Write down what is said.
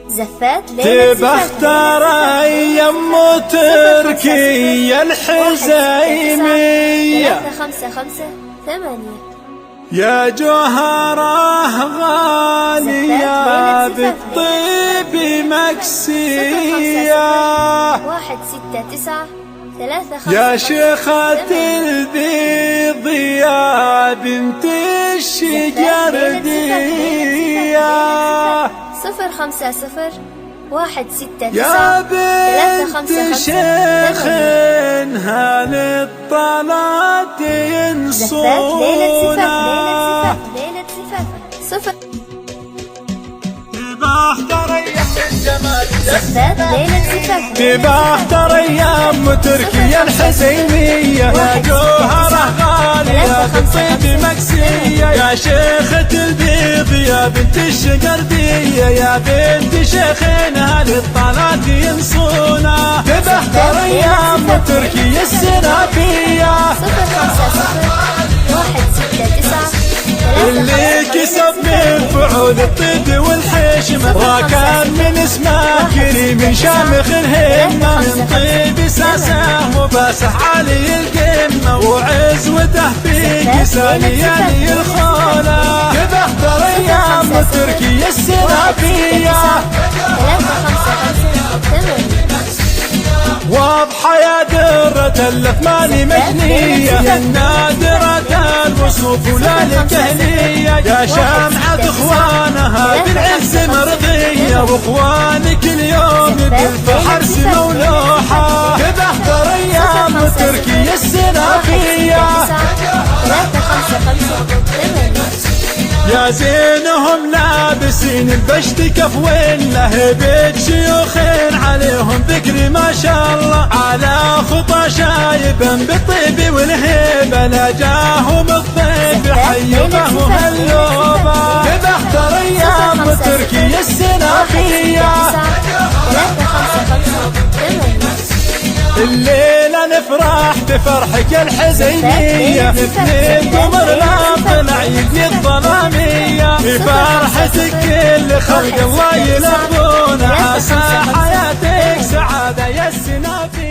زفات ليلة تبختر يم تركيا الحزيمية 355 يا جوهره غالية بالطيب مكسية 169 يا شيخة البيض يا بنت الشجردية 050 يا بنت شيخ هل الطلات ينصونا ليلة زفاف تبختر ايام الجمال زفات ليلة زفاف تبختر ايام تركيا الحزيمية يا جوهره غالية بالطيب مكسية يا شيخة البيض يا بنت الشقردية يا بنت شيخنا للطلات ينصونا تبختر ايام تركيا السنافية 050 اللي كسب من فعول الطيب والحشمة وكان من اسمه كريم شامخ الهمة من طيب ساسه وباسح علي القمة وعزوته في كساليالي الخولة تبختر ايام تركيا السنافية واضحة يا درة الأثمان مجنية النادرة الوصوف ولا الكهنية يا شمعة اخوانها بالعز مرضية واخوانك اليوم بالفخر سمولوحة تبختر ايام تركيا السنافية يا زينهم لابسين البشت كفوين لهبة شيوخين عليهم ذكر ما شاء الله على خطى شايبا بالطيب والهيبة لا جاهم الضيف حيبهم اللوبة تبختر ايام تركيا السنافية الليلة نفرح بفرحك الحزينية اثنين قمر لا طلع يجي الظلامية بفرحتك كل خلق الله يلبون عسى حياتك سعادة يا السنافية.